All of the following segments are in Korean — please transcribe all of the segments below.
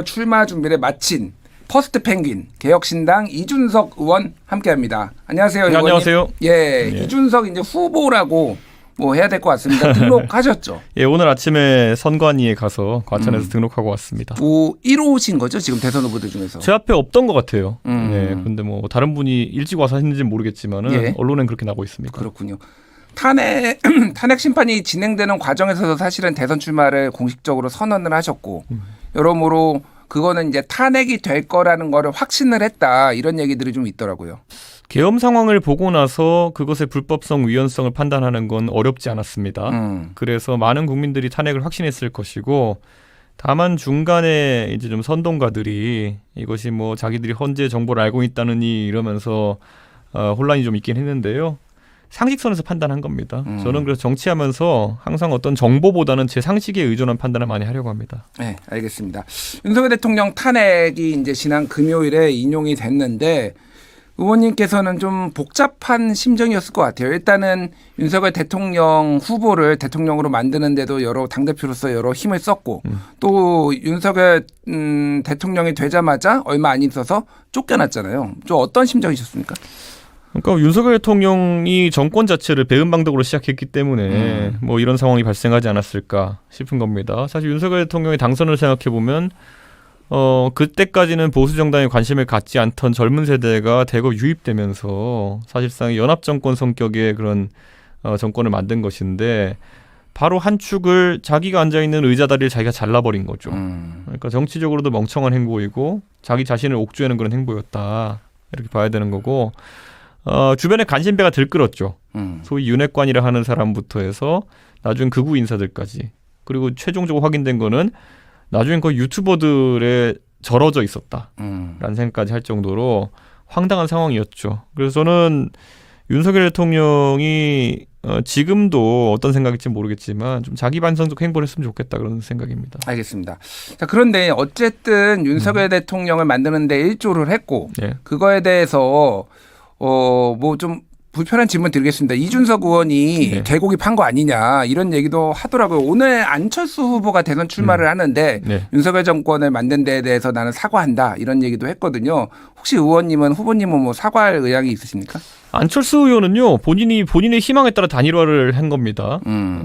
출마 준비를 마친 퍼스트 펭귄 개혁신당 이준석 의원 함께합니다. 안녕하세요. 네, 안녕하세요. 예, 이준석 이제 후보라고 뭐 해야 될 것 같습니다. 등록하셨죠? 예, 오늘 아침에 선관위에 가서 과천에서 등록하고 왔습니다. 1호신 거죠? 지금 대선 후보들 중에서? 제 앞에 없던 것 같아요. 네, 그런데 뭐 다른 분이 일찍 와서 했는지는 모르겠지만은 예. 언론엔 그렇게 나고 있습니다. 그렇군요. 탄핵 심판이 진행되는 과정에서도 사실은 대선 출마를 공식적으로 선언을 하셨고 여러모로 그거는 이제 탄핵이 될 거라는 거를 확신을 했다 이런 얘기들이 좀 있더라고요. 계엄 상황을 보고 나서 그것의 불법성, 위헌성을 판단하는 건 어렵지 않았습니다. 그래서 많은 국민들이 탄핵을 확신했을 것이고 다만 중간에 이제 좀 선동가들이 이것이 뭐 자기들이 헌재 정보를 알고 있다느니 이러면서 혼란이 좀 있긴 했는데요. 상식선에서 판단한 겁니다. 저는 그래서 정치하면서 항상 어떤 정보보다는 제 상식에 의존한 판단을 많이 하려고 합니다. 네, 알겠습니다. 윤석열 대통령 탄핵이 이제 지난 금요일에 인용이 됐는데 의원님께서는 좀 복잡한 심정이었을 것 같아요. 일단은 윤석열 대통령 후보를 대통령으로 만드는데도 여러 당대표로서 여러 힘을 썼고 또 윤석열 대통령이 되자마자 얼마 안 있어서 쫓겨났잖아요. 좀 어떤 심정이셨습니까? 그러니까 윤석열 대통령이 정권 자체를 배은방덕으로 시작했기 때문에 뭐 이런 상황이 발생하지 않았을까 싶은 겁니다. 사실 윤석열 대통령의 당선을 생각해 보면 그때까지는 보수 정당에 관심을 갖지 않던 젊은 세대가 대거 유입되면서 사실상 연합 정권 성격의 그런 정권을 만든 것인데 바로 한 축을 자기가 앉아 있는 의자 다리를 자기가 잘라버린 거죠. 그러니까 정치적으로도 멍청한 행보이고 자기 자신을 옥죄하는 그런 행보였다 이렇게 봐야 되는 거고. 주변에 간신배가 들끓었죠. 소위 윤핵관이라 하는 사람부터 해서 나중에 극우 인사들까지. 그리고 최종적으로 확인된 거는 나중엔 거의 유튜버들에 절어져 있었다라는 생각까지 할 정도로 황당한 상황이었죠. 그래서 저는 윤석열 대통령이 지금도 어떤 생각일지 모르겠지만 좀 자기 반성적 행보를 했으면 좋겠다 그런 생각입니다. 알겠습니다. 자, 그런데 어쨌든 윤석열 대통령을 만드는 데 일조를 했고 네. 그거에 대해서 뭐 좀 불편한 질문 드리겠습니다. 이준석 의원이 개고기 판 거 아니냐 이런 얘기도 하더라고요. 오늘 안철수 후보가 대선 출마를 하는데 윤석열 정권을 만든 데에 대해서 나는 사과한다 이런 얘기도 했거든요. 혹시 후보님은 뭐 사과할 의향이 있으십니까? 안철수 의원은요 본인의 희망에 따라 단일화를 한 겁니다.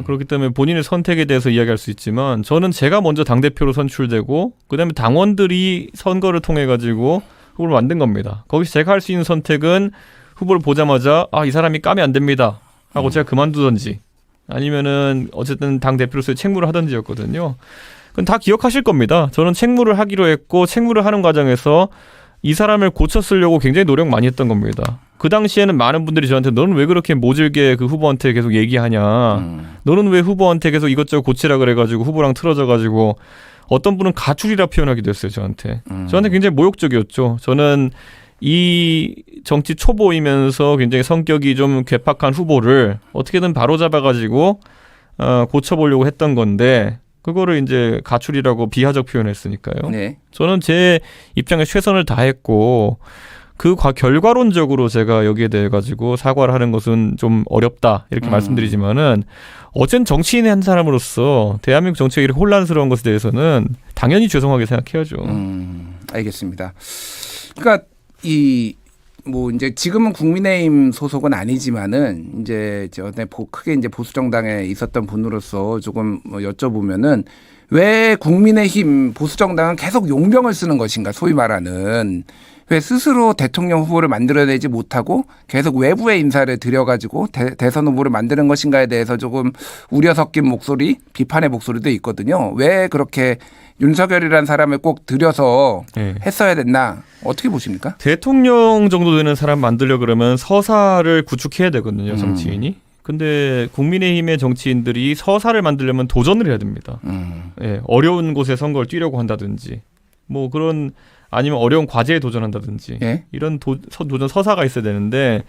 그렇기 때문에 본인의 선택에 대해서 이야기할 수 있지만 저는 제가 먼저 당대표로 선출되고 그다음에 당원들이 선거를 통해 가지고 후보를 만든 겁니다. 거기서 제가 할 수 있는 선택은 후보를 보자마자 이 사람이 까면 안 됩니다 하고 제가 그만두든지 아니면은 어쨌든 당 대표로서의 책무를 하든지였거든요. 그건 다 기억하실 겁니다. 저는 책무를 하기로 했고 책무를 하는 과정에서 이 사람을 고쳤으려고 굉장히 노력 많이 했던 겁니다. 그 당시에는 많은 분들이 저한테 너는 왜 그렇게 모질게 그 후보한테 계속 얘기하냐. 너는 왜 후보한테 계속 이것저것 고치라 그래가지고 후보랑 틀어져가지고 어떤 분은 가출이라 표현하기도 했어요. 저한테 굉장히 모욕적이었죠. 저는 이 정치 초보이면서 굉장히 성격이 좀 괴팍한 후보를 어떻게든 바로잡아가지고 고쳐보려고 했던 건데 그거를 이제 가출이라고 비하적 표현했으니까요. 네. 저는 제 입장에 최선을 다했고 그 결과론적으로 제가 여기에 대해 가지고 사과를 하는 것은 좀 어렵다 이렇게 말씀드리지만은 어쨌든 정치인의 한 사람으로서 대한민국 정치가 이렇게 혼란스러운 것에 대해서는 당연히 죄송하게 생각해야죠. 알겠습니다. 그러니까 뭐 이제 지금은 국민의힘 소속은 아니지만은 이제 크게 이제 보수 정당에 있었던 분으로서 조금 뭐 여쭤보면은 왜 국민의힘 보수 정당은 계속 용병을 쓰는 것인가 소위 말하는 왜 스스로 대통령 후보를 만들어내지 못하고 계속 외부의 인사를 들여가지고 대선 후보를 만드는 것인가에 대해서 조금 우려 섞인 목소리, 비판의 목소리도 있거든요. 왜 그렇게 윤석열이라는 사람을 꼭 들여서 했어야 됐나? 어떻게 보십니까? 대통령 정도 되는 사람 만들려 그러면 서사를 구축해야 되거든요, 정치인이. 근데 국민의힘의 정치인들이 서사를 만들려면 도전을 해야 됩니다. 어려운 곳에 선거를 뛰려고 한다든지 뭐 그런 아니면 어려운 과제에 도전한다든지 이런 도전 서사가 있어야 되는데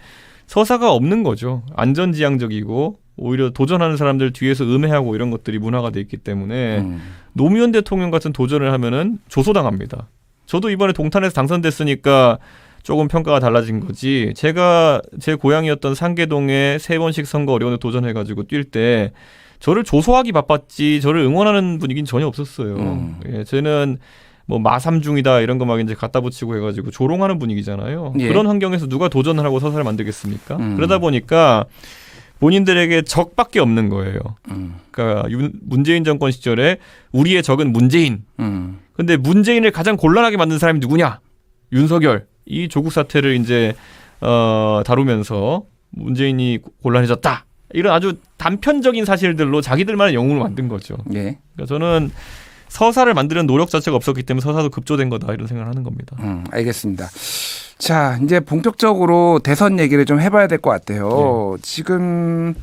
서사가 없는 거죠. 안전지향적이고 오히려 도전하는 사람들 뒤에서 음해하고 이런 것들이 문화가 돼 있기 때문에 노무현 대통령 같은 도전을 하면은 조소당합니다. 저도 이번에 동탄에서 당선됐으니까 조금 평가가 달라진 거지. 제가 제 고향이었던 상계동에 3번씩 선거 어려운 데 도전해가지고 뛸 때 저를 조소하기 바빴지 저를 응원하는 분위기는 전혀 없었어요. 예, 저는 뭐 마삼중이다 이런 거 막 이제 갖다 붙이고 해가지고 조롱하는 분위기잖아요. 예. 그런 환경에서 누가 도전을 하고 서사를 만들겠습니까? 그러다 보니까 본인들에게 적밖에 없는 거예요. 그러니까 문재인 정권 시절에 우리의 적은 문재인. 근데 문재인을 가장 곤란하게 만든 사람이 누구냐? 윤석열. 이 조국 사태를 이제 다루면서 문재인이 곤란해졌다. 이런 아주 단편적인 사실들로 자기들만의 영웅을 만든 거죠. 예. 그러니까 저는 서사를 만드는 노력 자체가 없었기 때문에 서사도 급조된 거다 이런 생각을 하는 겁니다. 알겠습니다. 자, 이제 본격적으로 대선 얘기를 좀 해봐야 될 것 같아요. 지금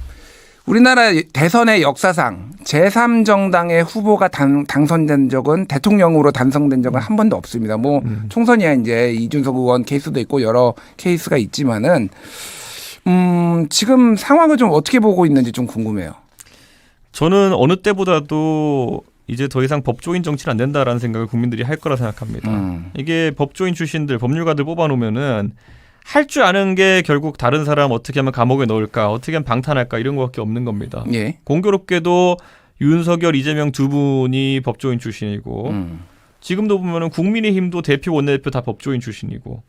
우리나라 대선의 역사상 제3정당의 후보가 당선된 적은 대통령으로 당선된 적은 한 번도 없습니다. 뭐 총선이야 이제 이준석 의원 케이스도 있고 여러 케이스가 있지만은 지금 상황을 좀 어떻게 보고 있는지 좀 궁금해요. 저는 어느 때보다도 이제 더 이상 법조인 정치는 안 된다라는 생각을 국민들이 할 거라 생각합니다. 이게 법조인 출신들, 법률가들 뽑아놓으면은 할 줄 아는 게 결국 다른 사람 어떻게 하면 감옥에 넣을까, 어떻게 하면 방탄할까 이런 거밖에 없는 겁니다. 예. 공교롭게도 윤석열, 이재명 두 분이 법조인 출신이고 지금도 보면은 국민의힘도 대표, 원내대표 다 법조인 출신이고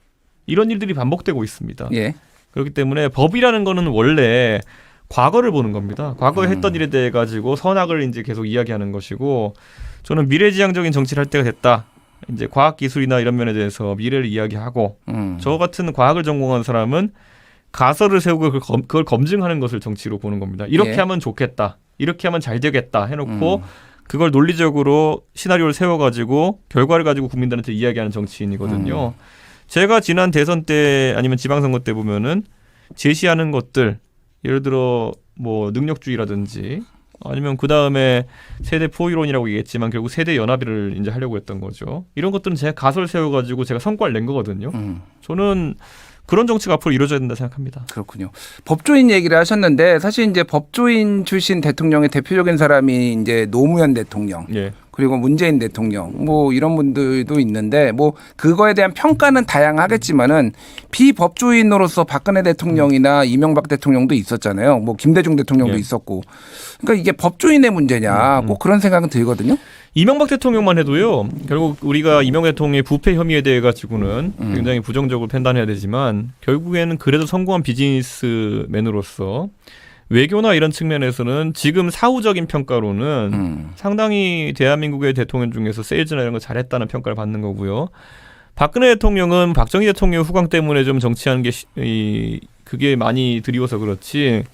이런 일들이 반복되고 있습니다. 예. 그렇기 때문에 법이라는 거는 원래 과거를 보는 겁니다. 과거에 했던 일에 대해 가지고 선악을 이제 계속 이야기하는 것이고 저는 미래지향적인 정치를 할 때가 됐다. 이제 과학기술이나 이런 면에 대해서 미래를 이야기하고 저 같은 과학을 전공한 사람은 가설을 세우고 그걸 검증하는 것을 정치로 보는 겁니다. 이렇게 예. 하면 좋겠다. 이렇게 하면 잘 되겠다 해놓고 그걸 논리적으로 시나리오를 세워가지고 결과를 가지고 국민들한테 이야기하는 정치인이거든요. 제가 지난 대선 때 아니면 지방선거 때 보면은 제시하는 것들 예를 들어 뭐 능력주의라든지 아니면 그 다음에 세대 포이론이라고 얘기했지만 결국 세대 연합을 이제 하려고 했던 거죠. 이런 것들은 제가 가설 세워가지고 제가 성과를 낸 거거든요. 저는 그런 정치가 앞으로 이루어져야 된다 생각합니다. 그렇군요. 법조인 얘기를 하셨는데 사실 이제 법조인 출신 대통령의 대표적인 사람이 이제 노무현 대통령. 예. 그리고 문재인 대통령 뭐 이런 분들도 있는데 뭐 그거에 대한 평가는 다양하겠지만은 비법조인으로서 박근혜 대통령이나 이명박 대통령도 있었잖아요. 뭐 김대중 대통령도 예. 있었고. 그러니까 이게 법조인의 문제냐 꼭 그런 생각은 들거든요. 이명박 대통령만 해도요. 결국 우리가 이명박 대통령의 부패 혐의에 대해 가지고는 굉장히 부정적으로 판단해야 되지만 결국에는 그래도 성공한 비즈니스맨으로서 외교나 이런 측면에서는 지금 사후적인 평가로는 상당히 대한민국의 대통령 중에서 세일즈나 이런 거 잘했다는 평가를 받는 거고요. 박근혜 대통령은 박정희 대통령 후광 때문에 좀 정치하는 게 그게 많이 드리워서 그렇지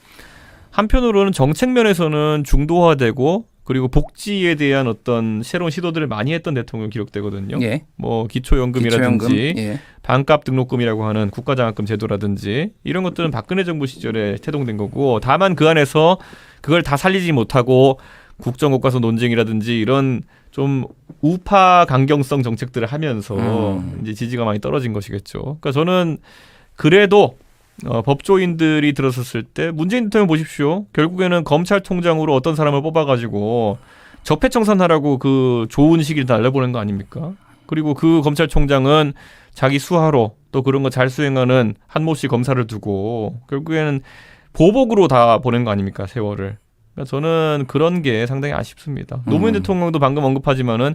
한편으로는 정책 면에서는 중도화되고 그리고 복지에 대한 어떤 새로운 시도들을 많이 했던 대통령 기록되거든요. 예. 뭐 기초연금이라든지 기초연금. 예. 반값 등록금이라고 하는 국가장학금 제도라든지 이런 것들은 박근혜 정부 시절에 태동된 거고 다만 그 안에서 그걸 다 살리지 못하고 국정교과서 논쟁이라든지 이런 좀 우파 강경성 정책들을 하면서 이제 지지가 많이 떨어진 것이겠죠. 그러니까 저는 그래도 법조인들이 들어섰을 때 문재인 대통령 보십시오. 결국에는 검찰총장으로 어떤 사람을 뽑아가지고 적폐청산하라고 그 좋은 시기를 날려보낸 거 아닙니까? 그리고 그 검찰총장은 자기 수하로 또 그런 거 잘 수행하는 한모 씨 검사를 두고 결국에는 보복으로 다 보낸 거 아닙니까? 세월을. 그러니까 저는 그런 게 상당히 아쉽습니다. 노무현 대통령도 방금 언급하지만은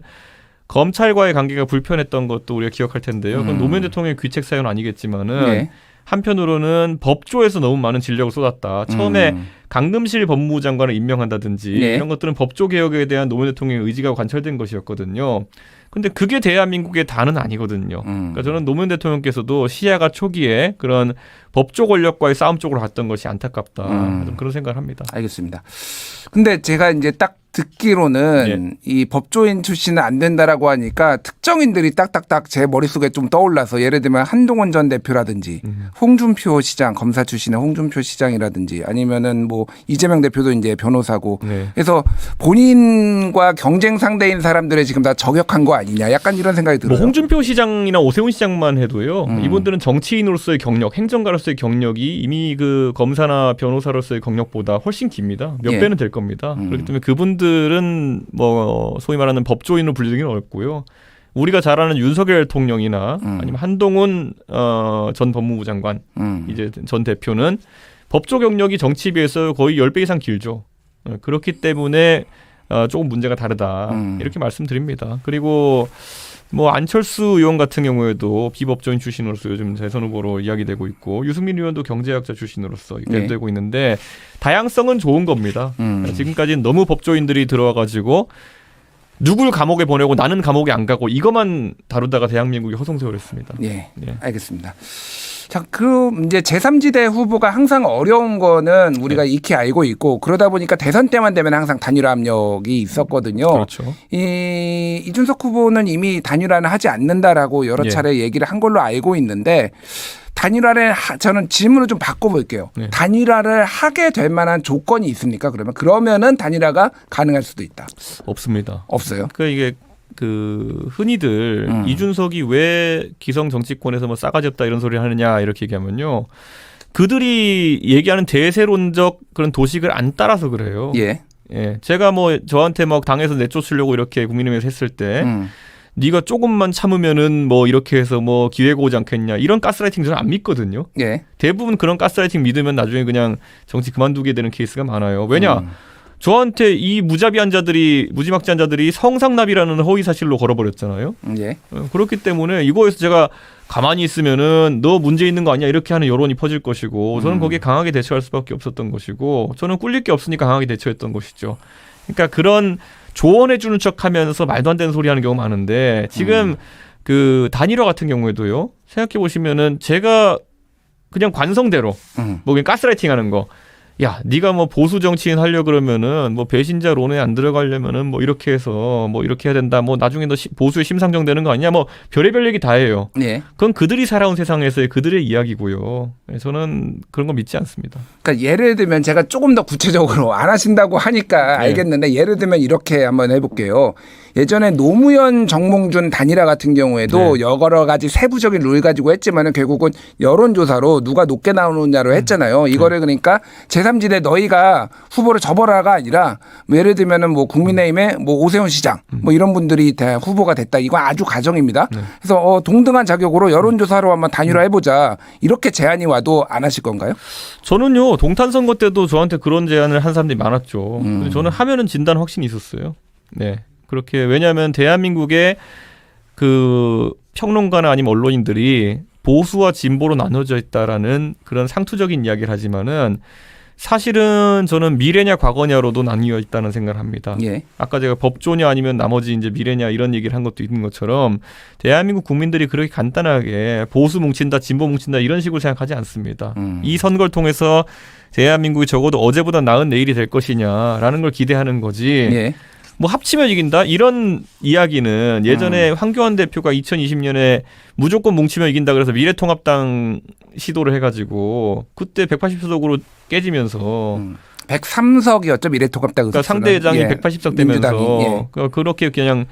검찰과의 관계가 불편했던 것도 우리가 기억할 텐데요. 그건 노무현 대통령의 귀책 사유는 아니겠지만은 예. 한편으로는 법조에서 너무 많은 진력을 쏟았다. 처음에 강금실 법무부 장관을 임명한다든지 네. 이런 것들은 법조 개혁에 대한 노무현 대통령의 의지가 관철된 것이었거든요. 근데 그게 대한민국의 다는 아니거든요. 그러니까 저는 노무현 대통령께서도 시야가 초기에 그런 법조 권력과의 싸움 쪽으로 갔던 것이 안타깝다. 좀 그런 생각을 합니다. 알겠습니다. 근데 제가 이제 딱 듣기로는 이 법조인 출신은 안 된다라고 하니까 특정인들이 딱딱딱 제 머릿속에 좀 떠올라서 예를 들면 한동훈 전 대표라든지 홍준표 시장, 검사 출신의 홍준표 시장이라든지 아니면은 뭐 이재명 대표도 이제 변호사고 그래서 본인과 경쟁 상대인 사람들의 지금 다 저격한 거 아니냐 약간 이런 생각이 들어요. 뭐 홍준표 시장이나 오세훈 시장만 해도요. 이분들은 정치인으로서의 경력, 행정가로서의 경력이 이미 그 검사나 변호사로서의 경력보다 훨씬 깁니다. 몇 배는 될 겁니다. 그렇기 때문에 그분들은 뭐 소위 말하는 법조인으로 불리기는 어렵고요. 우리가 잘 아는 윤석열 대통령이나 아니면 한동훈 전 법무부 장관 이제 전 대표는 법조 경력이 정치에 비해서 거의 10배 이상 길죠. 그렇기 때문에 조금 문제가 다르다. 이렇게 말씀드립니다. 그리고 뭐 안철수 의원 같은 경우에도 비법조인 출신으로서 요즘 대선 후보로 이야기되고 있고 유승민 의원도 경제학자 출신으로서 이야기되고 있는데 다양성은 좋은 겁니다. 지금까지는 너무 법조인들이 들어와가지고 누굴 감옥에 보내고 나는 감옥에 안 가고 이것만 다루다가 대한민국이 허송세월했습니다. 예, 알겠습니다. 자, 그럼 이제 제3지대 후보가 항상 어려운 거는 우리가 익히 알고 있고 그러다 보니까 대선 때만 되면 항상 단일화 압력이 있었거든요. 그렇죠. 이준석 후보는 이미 단일화는 하지 않는다라고 여러 차례 얘기를 한 걸로 알고 있는데 단일화를 저는 질문을 좀 바꿔볼게요. 단일화를 하게 될 만한 조건이 있습니까? 그러면은 단일화가 가능할 수도 있다. 없습니다. 없어요. 그러니까 이게 흔히들 이준석이 왜 기성 정치권에서 뭐 싸가지 없다 이런 소리를 하느냐 이렇게 얘기하면요. 그들이 얘기하는 대세론적 그런 도식을 안 따라서 그래요. 예. 제가 뭐 저한테 막 당에서 내쫓으려고 이렇게 국민의힘에서 했을 때 네가 조금만 참으면은 뭐 이렇게 해서 뭐 기회가 오지 않겠냐 이런 가스라이팅 저는 안 믿거든요. 대부분 그런 가스라이팅 믿으면 나중에 그냥 정치 그만두게 되는 케이스가 많아요. 왜냐? 저한테 이 무자비한 자들이 무지막지한 자들이 성상납이라는 허위 사실로 걸어버렸잖아요. 그렇기 때문에 이거에서 제가 가만히 있으면은 너 문제 있는 거 아니야 이렇게 하는 여론이 퍼질 것이고 저는 거기에 강하게 대처할 수밖에 없었던 것이고 저는 꿀릴 게 없으니까 강하게 대처했던 것이죠. 그러니까 그런 조언해 주는 척하면서 말도 안 되는 소리 하는 경우가 많은데 지금 그 단일화 같은 경우에도요. 생각해 보시면은 제가 그냥 관성대로 뭐 그냥 가스라이팅 하는 거. 야, 네가 뭐 보수 정치인 하려 그러면은 뭐 배신자론에 안 들어가려면은 뭐 이렇게 해서 뭐 이렇게 해야 된다. 뭐 나중에 너 보수에 심상정 되는 거 아니냐. 뭐 별의별 얘기 다 해요. 그건 그들이 살아온 세상에서의 그들의 이야기고요. 저는 그런 거 믿지 않습니다. 그러니까 예를 들면 제가 조금 더 구체적으로 안 하신다고 하니까 알겠는데 예를 들면 이렇게 한번 해볼게요. 예전에 노무현 정몽준 단일화 같은 경우에도 여러 가지 세부적인 룰 가지고 했지만은 결국은 여론조사로 누가 높게 나오느냐로 했잖아요. 이거를 그러니까 제3지대 너희가 후보를 접어라가 아니라 뭐 예를 들면은 뭐 국민의힘의 뭐 오세훈 시장 뭐 이런 분들이 후보가 됐다. 이건 아주 가정입니다. 그래서 동등한 자격으로 여론조사로 한번 단일화 해보자. 이렇게 제안이 와도 안 하실 건가요? 저는요 동탄 선거 때도 저한테 그런 제안을 한 사람들이 많았죠. 저는 하면은 진단 확신이 있었어요. 그렇게 왜냐하면 대한민국의 그 평론가나 아니면 언론인들이 보수와 진보로 나눠져 있다라는 그런 상투적인 이야기를 하지만은 사실은 저는 미래냐 과거냐로도 나뉘어 있다는 생각을 합니다. 아까 제가 법조냐 아니면 나머지 이제 미래냐 이런 얘기를 한 것도 있는 것처럼 대한민국 국민들이 그렇게 간단하게 보수 뭉친다, 진보 뭉친다 이런 식으로 생각하지 않습니다. 이 선거를 통해서 대한민국이 적어도 어제보다 나은 내일이 될 것이냐라는 걸 기대하는 거지. 뭐 합치면 이긴다 이런 이야기는 예전에 황교안 대표가 2020년에 무조건 뭉치면 이긴다 그래서 미래통합당 시도를 해가지고 그때 180석으로 깨지면서 103석이었죠 미래통합당. 그러니까 상대장이 180석 되면서 그렇게 그냥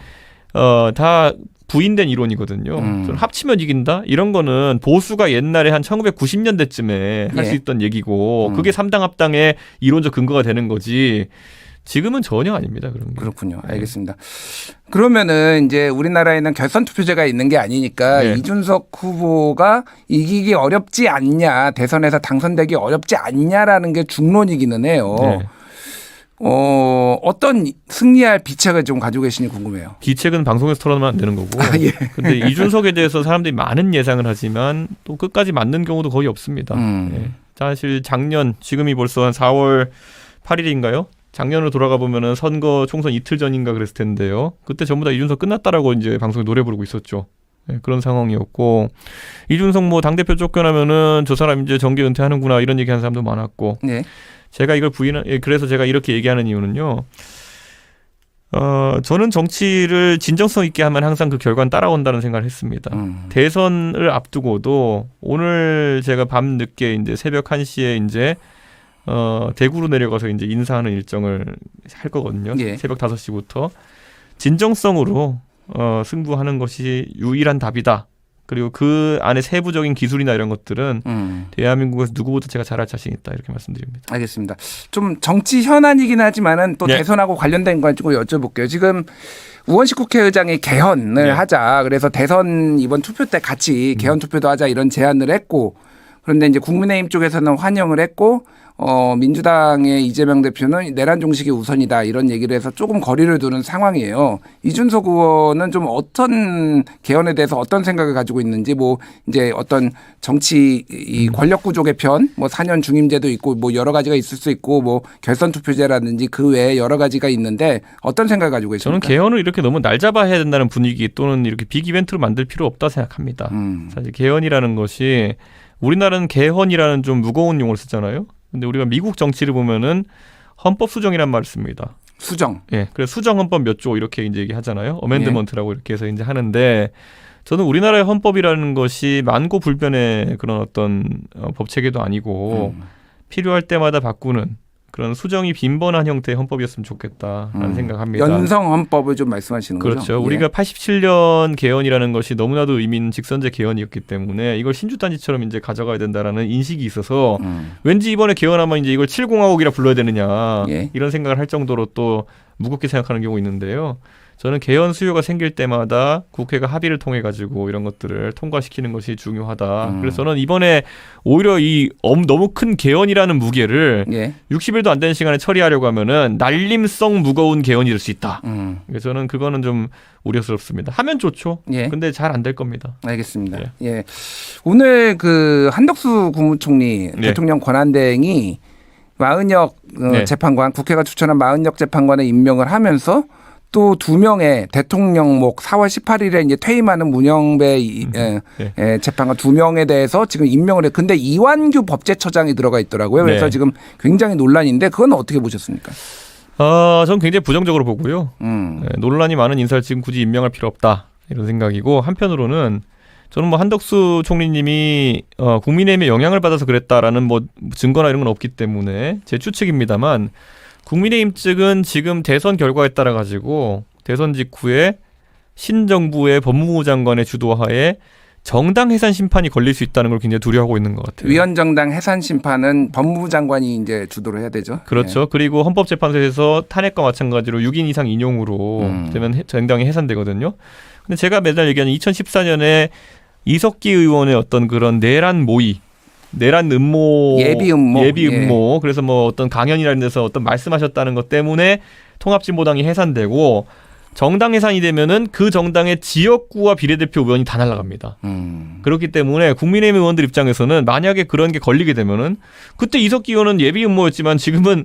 다 부인된 이론이거든요. 합치면 이긴다 이런 거는 보수가 옛날에 한 1990년대쯤에 할 수 있던 얘기고 그게 3당 합당의 이론적 근거가 되는 거지. 지금은 전혀 아닙니다. 그런 게. 그렇군요. 알겠습니다. 그러면은 이제 우리나라에는 결선 투표제가 있는 게 아니니까 이준석 후보가 이기기 어렵지 않냐, 대선에서 당선되기 어렵지 않냐라는 게 중론이기는 해요. 어떤 승리할 비책을 좀 가지고 계시니 궁금해요. 비책은 방송에서 털어놓으면 안 되는 거고. 근데 이준석에 대해서 사람들이 많은 예상을 하지만 또 끝까지 맞는 경우도 거의 없습니다. 사실 작년 지금이 벌써 한 4월 8일인가요? 작년으로 돌아가 보면은 선거 총선 이틀 전인가 그랬을 텐데요. 그때 전부 다 이준석 끝났다라고 이제 방송에 노래 부르고 있었죠. 그런 상황이었고 이준석 뭐 당대표 쫓겨나면은 저 사람 이제 정계 은퇴하는구나 이런 얘기하는 사람도 많았고 제가 이걸 그래서 제가 이렇게 얘기하는 이유는요. 저는 정치를 진정성 있게 하면 항상 그 결과는 따라온다는 생각을 했습니다. 대선을 앞두고도 오늘 제가 밤 늦게 이제 새벽 1시에 이제 대구로 내려가서 이제 인사하는 일정을 할 거거든요. 새벽 5시부터 진정성으로 승부하는 것이 유일한 답이다. 그리고 그 안에 세부적인 기술이나 이런 것들은 대한민국에서 누구보다 제가 잘할 자신 있다 이렇게 말씀드립니다. 알겠습니다. 좀 정치 현안이긴 하지만은 또 대선하고 관련된 거 가지고 여쭤볼게요. 지금 우원식 국회의장이 개헌을 하자. 그래서 대선 이번 투표 때 같이 개헌 투표도 하자 이런 제안을 했고 그런데 이제 국민의힘 쪽에서는 환영을 했고 민주당의 이재명 대표는 내란 종식이 우선이다 이런 얘기를 해서 조금 거리를 두는 상황이에요. 이준석 의원은 좀 어떤 개헌에 대해서 어떤 생각을 가지고 있는지 뭐 이제 어떤 정치 이 권력 구조 개편 뭐 4년 중임제도 있고 뭐 여러 가지가 있을 수 있고 뭐 결선 투표제라든지 그 외에 여러 가지가 있는데 어떤 생각을 가지고 계십니까? 저는 개헌을 이렇게 너무 날 잡아야 된다는 분위기 또는 이렇게 빅 이벤트로 만들 필요 없다 생각합니다. 사실 개헌이라는 것이 우리나라는 개헌이라는 좀 무거운 용어를 쓰잖아요. 근데 우리가 미국 정치를 보면은 헌법 수정이란 말을 씁니다. 수정. 예. 그래서 수정 헌법 몇 조 이렇게 이제 얘기하잖아요. 어멘드먼트라고 이렇게 해서 이제 하는데 저는 우리나라의 헌법이라는 것이 만고불변의 그런 어떤 법 체계도 아니고 필요할 때마다 바꾸는 그런 수정이 빈번한 형태의 헌법이었으면 좋겠다라는 생각합니다. 연성 헌법을 좀 말씀하시는 거죠? 그렇죠. 우리가 87년 개헌이라는 것이 너무나도 의미 있는 직선제 개헌이었기 때문에 이걸 신주단지처럼 이제 가져가야 된다라는 인식이 있어서 왠지 이번에 개헌하면 이제 이걸 7공화국이라 불러야 되느냐 이런 생각을 할 정도로 또 무겁게 생각하는 경우가 있는데요. 저는 개헌 수요가 생길 때마다 국회가 합의를 통해 가지고 이런 것들을 통과시키는 것이 중요하다. 그래서 저는 이번에 오히려 이 너무 큰 개헌이라는 무게를 60일도 안 되는 시간에 처리하려고 하면은 날림성 무거운 개헌이 될 수 있다. 그래서 저는 그거는 좀 우려스럽습니다. 하면 좋죠. 근데 잘 안 될 겁니다. 알겠습니다. 예. 오늘 그 한덕수 국무총리 대통령 권한대행이 마은혁 재판관 국회가 추천한 마은혁 재판관에 임명을 하면서 또 2명의 대통령목 4월 18일에 이제 퇴임하는 문영배 재판관 2명에 대해서 지금 임명을 해요. 근데 이완규 법제처장이 들어가 있더라고요. 그래서 지금 굉장히 논란인데 그건 어떻게 보셨습니까? 저는 굉장히 부정적으로 보고요. 논란이 많은 인사를 지금 굳이 임명할 필요 없다 이런 생각이고 한편으로는 저는 뭐 한덕수 총리님이 국민의힘의 영향을 받아서 그랬다라는 뭐 증거나 이런 건 없기 때문에 제 추측입니다만 국민의힘 측은 지금 대선 결과에 따라 가지고 대선 직후에 신정부의 법무부 장관의 주도하에 정당 해산 심판이 걸릴 수 있다는 걸 굉장히 두려워하고 있는 것 같아요. 위헌정당 해산 심판은 법무부 장관이 이제 주도를 해야 되죠. 그렇죠. 그리고 헌법재판소에서 탄핵과 마찬가지로 6인 이상 인용으로 되면 정당이 해산되거든요. 근데 제가 매달 얘기하는 2014년에 이석기 의원의 어떤 그런 내란 모의 내란 음모, 예비 음모. 그래서 뭐 어떤 강연이라는 데서 어떤 말씀하셨다는 것 때문에 통합진보당이 해산되고 정당 해산이 되면은 그 정당의 지역구와 비례대표 의원이 다 날아갑니다. 그렇기 때문에 국민의힘 의원들 입장에서는 만약에 그런 게 걸리게 되면은 그때 이석기 의원은 예비 음모였지만 지금은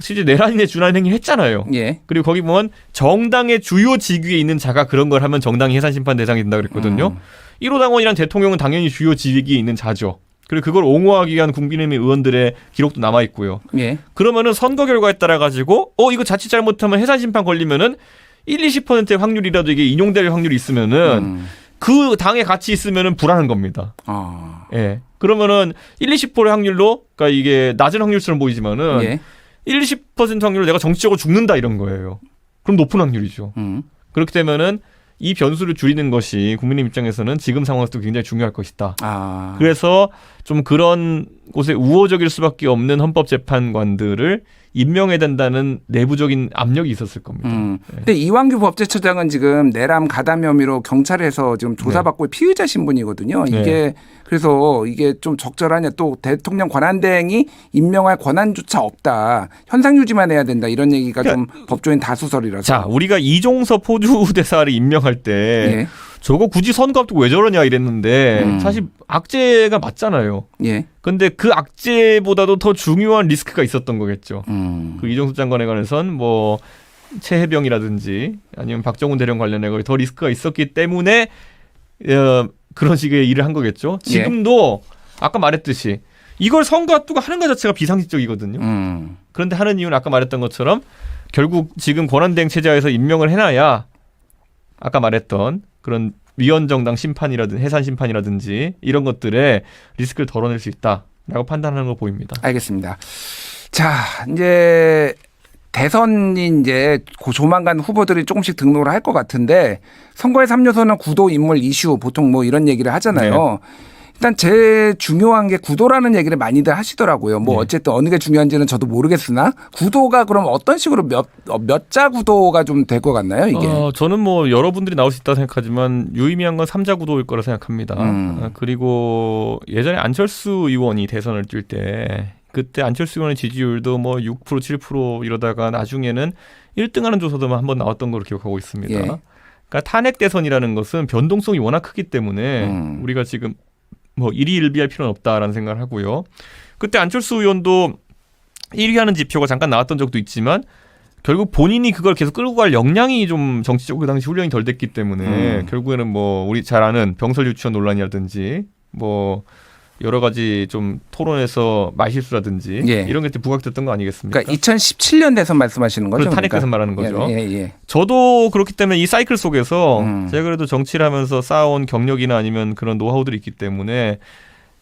실제 내란인에 준하는 행위 했잖아요. 그리고 거기 보면 정당의 주요 직위에 있는 자가 그런 걸 하면 정당이 해산 심판 대상이 된다 그랬거든요. 1호 당원이란 대통령은 당연히 주요 직위에 있는 자죠. 그리고 그걸 옹호하기 위한 국민의힘 의원들의 기록도 남아 있고요. 그러면은 선거 결과에 따라 가지고 이거 자칫 잘못하면 해산 심판 걸리면은 1-20%의 확률이라도 이게 인용될 확률이 있으면은 그 당에 같이 있으면은 불안한 겁니다. 그러면은 1-20%의 확률로 그러니까 이게 낮은 확률처럼 보이지만은 1-20% 확률로 내가 정치적으로 죽는다 이런 거예요. 그럼 높은 확률이죠. 그렇게 되면은 이 변수를 줄이는 것이 국민의 입장에서는 지금 상황에서도 굉장히 중요할 것이다. 그래서 좀 그런 곳에 우호적일 수밖에 없는 헌법재판관들을 임명해야 된다는 내부적인 압력이 있었을 겁니다. 근데 이완규 법제처장은 지금 내란 가담 혐의로 경찰에서 지금 조사받고 피의자 신분이거든요. 이게 그래서 이게 좀 적절하냐 또 대통령 권한대행이 임명할 권한조차 없다. 현상 유지만 해야 된다. 이런 얘기가 좀 법조인 다수설이라서. 자, 우리가 이종섭 호주 대사를 임명할 때 저거 굳이 선거 앞두고 왜 저러냐 이랬는데 사실 악재가 맞잖아요. 근데 그 악재보다도 더 중요한 리스크가 있었던 거겠죠. 그 이종섭 장관에 관해선 뭐 최혜병이라든지 아니면 박정훈 대령 관련해 더 리스크가 있었기 때문에 그런 식의 일을 한 거겠죠. 지금도 아까 말했듯이 이걸 선거 앞두고 하는 것 자체가 비상식적이거든요. 그런데 하는 이유는 아까 말했던 것처럼 결국 지금 권한대행 체제에서 임명을 해놔야 아까 말했던 그런 위헌정당 심판이라든지 해산 심판이라든지 이런 것들에 리스크를 덜어낼 수 있다라고 판단하는 걸 보입니다. 알겠습니다. 자, 이제 대선이 이제 조만간 후보들이 조금씩 등록을 할 것 같은데 선거의 3요소는 구도, 인물, 이슈 보통 뭐 이런 얘기를 하잖아요. 일단 제일 중요한 게 구도라는 얘기를 많이들 하시더라고요. 뭐 어쨌든 어느 게 중요한지는 저도 모르겠으나 구도가 그럼 어떤 식으로 몇 자 구도가 좀 될 것 같나요? 이게 저는 뭐 여러분들이 나올 수 있다 생각하지만 유의미한 건 3자 구도일 거라 생각합니다. 그리고 예전에 안철수 의원이 대선을 뛸 때 그때 안철수 의원의 지지율도 뭐 6% 7% 이러다가 나중에는 1등하는 조사도만 한번 나왔던 걸로 기억하고 있습니다. 예. 그러니까 탄핵 대선이라는 것은 변동성이 워낙 크기 때문에 우리가 지금 뭐 일희일비할 필요는 없다라는 생각을 하고요. 그때 안철수 의원도 1위 하는 지표가 잠깐 나왔던 적도 있지만 결국 본인이 그걸 계속 끌고 갈 역량이 좀 정치적으로 그 당시 훈련이 덜 됐기 때문에 결국에는 뭐 우리 잘 아는 병설 유치원 논란이라든지 뭐 여러 가지 좀 토론에서 말실수라든지 예. 이런 게 부각됐던 거 아니겠습니까? 그러니까 2017년 대선 말씀하시는 거죠? 탄핵 그러니까? 대선 말하는 거죠. 예. 저도 그렇기 때문에 이 사이클 속에서 제가 그래도 정치를 하면서 쌓아온 경력이나 아니면 그런 노하우들이 있기 때문에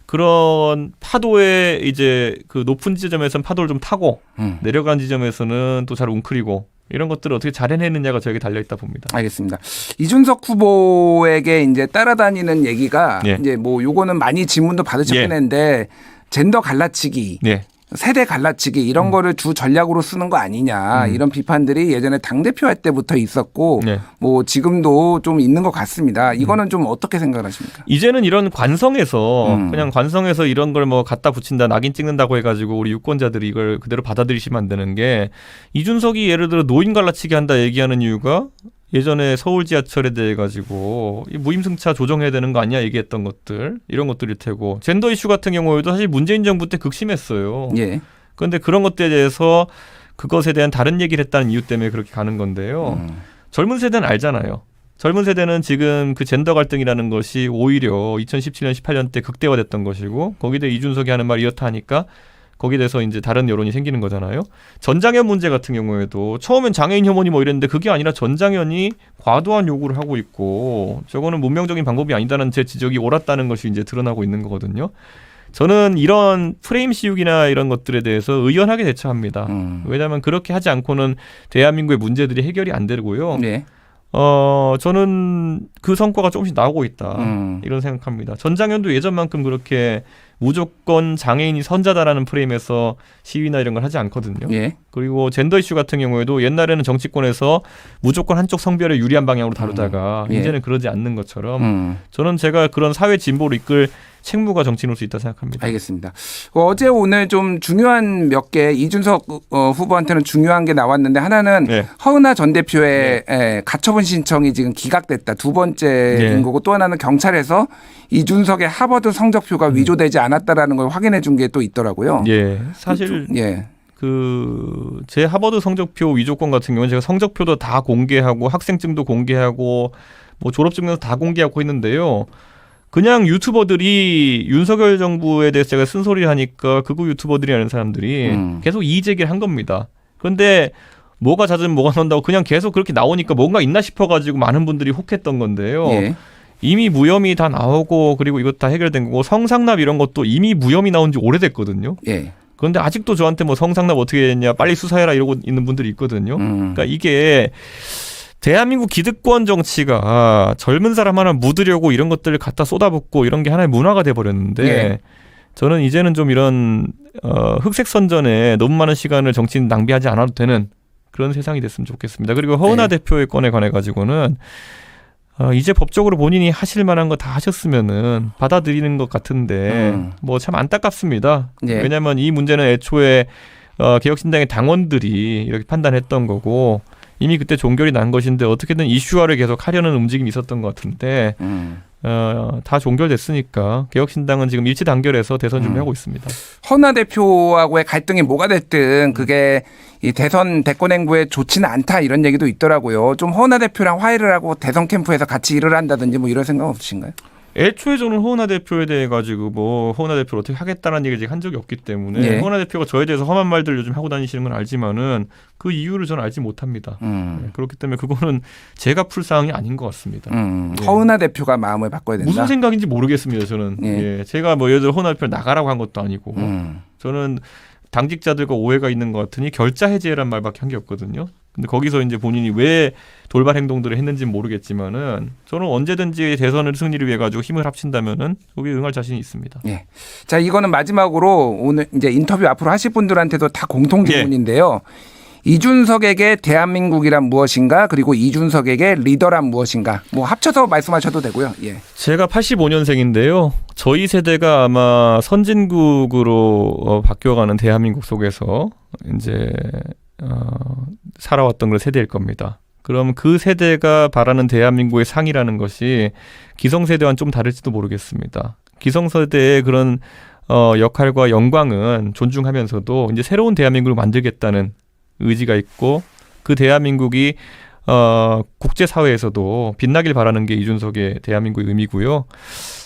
그런 파도에 이제 그 높은 지점에서는 파도를 좀 타고 내려간 지점에서는 또 잘 웅크리고 이런 것들을 어떻게 잘 해내느냐가 저에게 달려있다 봅니다. 알겠습니다. 이준석 후보에게 이제 따라다니는 얘기가 예. 이제 뭐 요거는 많이 질문도 받으셨긴 예. 했는데 젠더 갈라치기, 네. 세대 갈라치기 이런 거를 주 전략으로 쓰는 거 아니냐 이런 비판들이 예전에 당대표 할 때부터 있었고 네. 뭐 지금도 좀 있는 것 같습니다. 이거는 좀 어떻게 생각을 하십니까? 이제는 이런 관성에서 그냥 관성에서 이런 걸 뭐 갖다 붙인다 낙인 찍는다고 해가지고 우리 유권자들이 이걸 그대로 받아들이시면 안 되는 게 이준석이 예를 들어 노인 갈라치기 한다 얘기하는 이유가 예전에 서울 지하철에 대해 가지고 무임승차 조정해야 되는 거 아니야 얘기했던 것들 이런 것들일 테고 젠더 이슈 같은 경우에도 사실 문재인 정부 때 극심했어요. 예. 그런데 그런 것들에 대해서 그것에 대한 다른 얘기를 했다는 이유 때문에 그렇게 가는 건데요. 젊은 세대는 알잖아요. 젊은 세대는 지금 그 젠더 갈등이라는 것이 오히려 2017년 18년 때 극대화됐던 것이고 거기에 대해 이준석이 하는 말이 이렇다 하니까 거기에 대해서 이제 다른 여론이 생기는 거잖아요. 전장현 문제 같은 경우에도 처음엔 장애인 혐오니 뭐 이랬는데 그게 아니라 전장현이 과도한 요구를 하고 있고 저거는 문명적인 방법이 아니다는 제 지적이 옳았다는 것이 이제 드러나고 있는 거거든요. 저는 이런 프레임 씌우기나 이런 것들에 대해서 의연하게 대처합니다. 왜냐하면 그렇게 하지 않고는 대한민국의 문제들이 해결이 안 되고요. 네. 저는 그 성과가 조금씩 나오고 있다. 이런 생각합니다. 전장현도 예전만큼 그렇게 무조건 장애인이 선자다라는 프레임에서 시위나 이런 걸 하지 않거든요. 예. 그리고 젠더 이슈 같은 경우에도 옛날에는 정치권에서 무조건 한쪽 성별에 유리한 방향으로 다루다가 예. 이제는 그러지 않는 것처럼 저는 제가 그런 사회 진보를 이끌 책무가 정치인으로 수 있다 생각합니다. 알겠습니다. 어제 오늘 좀 중요한 몇 개 이준석 후보한테는 중요한 게 나왔는데 하나는 네. 허은하 전 대표의 가처분 신청이 지금 기각됐다. 두 번째인 네. 거고 또 하나는 경찰에서 이준석의 하버드 성적표가 위조되지 않았다라는 걸 확인해 준 게 또 있더라고요. 예, 사실 예. 제 하버드 성적표 위조건 같은 경우는 제가 성적표도 다 공개하고 학생증도 공개하고 뭐 졸업증명도 다 공개하고 했는데요. 그냥 유튜버들이 윤석열 정부에 대해서 제가 쓴소리 하니까 극우 유튜버들이라는 사람들이 계속 이의 제기를 한 겁니다. 그런데 뭐가 잦으면 뭐가 난다고 그냥 계속 그렇게 나오니까 뭔가 있나 싶어가지고 많은 분들이 혹했던 건데요. 예. 이미 무혐의 다 나오고 그리고 이것 다 해결된 거고 성상납 이런 것도 이미 무혐의 나온 지 오래됐거든요. 예. 그런데 아직도 저한테 뭐 성상납 어떻게 했냐 빨리 수사해라 이러고 있는 분들이 있거든요. 그러니까 이게 대한민국 기득권 정치가 젊은 사람 하나 묻으려고 이런 것들을 갖다 쏟아붓고 이런 게 하나의 문화가 돼버렸는데 예. 저는 이제는 좀 이런 흑색 선전에 너무 많은 시간을 정치인 낭비하지 않아도 되는 그런 세상이 됐으면 좋겠습니다. 그리고 허은하 대표의 건에 관해 가지고는 이제 법적으로 본인이 하실 만한 거 다 하셨으면은 받아들이는 것 같은데 뭐 참 안타깝습니다. 예. 왜냐하면 이 문제는 애초에 개혁신당의 당원들이 이렇게 판단했던 거고 이미 그때 종결이 난 것인데 어떻게든 이슈화를 계속 하려는 움직임이 있었던 것 같은데 다 종결됐으니까 개혁신당은 지금 일치 단결해서 대선 준비하고 있습니다. 허은하 대표하고의 갈등이 뭐가 됐든 그게 이 대선 대권 행보에 좋지는 않다 이런 얘기도 있더라고요. 좀 허은하 대표랑 화해를 하고 대선 캠프에서 같이 일을 한다든지 뭐 이런 생각 없으신가요? 애초에 저는 허은하 대표에 대해 가지고 뭐 허은하 대표를 어떻게 하겠다는 얘기를 한 적이 없기 때문에 예. 허은하 대표가 저에 대해서 험한 말들 요즘 하고 다니시는 건 알지만은 그 이유를 저는 알지 못합니다. 그렇기 때문에 그거는 제가 풀 사항이 아닌 것 같습니다. 예. 허은하 대표가 마음을 바꿔야 된다. 무슨 생각인지 모르겠습니다. 저는 예. 제가 뭐 예를 들어 허은하 대표를 나가라고 한 것도 아니고 저는 당직자들과 오해가 있는 것 같으니 결자 해제란 말밖에 한 게 없거든요. 근데 거기서 이제 본인이 왜 돌발 행동들을 했는지는 모르겠지만은 저는 언제든지 대선을 승리를 위해 가지고 힘을 합친다면은 거기에 응할 자신이 있습니다. 예. 자, 이거는 마지막으로 오늘 이제 인터뷰 앞으로 하실 분들한테도 다 공통 질문인데요. 이준석에게 대한민국이란 무엇인가 그리고 이준석에게 리더란 무엇인가 뭐 합쳐서 말씀하셔도 되고요. 예. 제가 85년생인데요. 저희 세대가 아마 선진국으로 바뀌어가는 대한민국 속에서 이제 살아왔던 그런 세대일 겁니다. 그럼 그 세대가 바라는 대한민국의 상이라는 것이 기성세대와는 좀 다를지도 모르겠습니다. 기성세대의 그런 역할과 영광은 존중하면서도 이제 새로운 대한민국을 만들겠다는 의지가 있고 그 대한민국이 국제사회에서도 빛나길 바라는 게 이준석의 대한민국의 의미고요.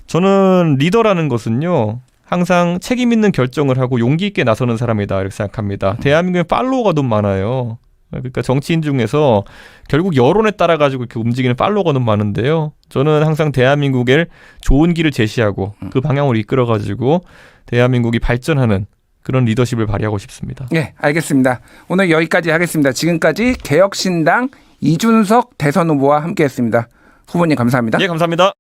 저는 리더라는 것은요. 항상 책임 있는 결정을 하고 용기 있게 나서는 사람이다 이렇게 생각합니다. 대한민국에 팔로워가 너무 많아요. 그러니까 정치인 중에서 결국 여론에 따라 가지고 이렇게 움직이는 팔로워가 너무 많은데요. 저는 항상 대한민국에 좋은 길을 제시하고 그 방향으로 이끌어 가지고 대한민국이 발전하는 그런 리더십을 발휘하고 싶습니다. 네, 알겠습니다. 오늘 여기까지 하겠습니다. 지금까지 개혁신당 이준석 대선 후보와 함께했습니다. 후보님 감사합니다. 예, 감사합니다.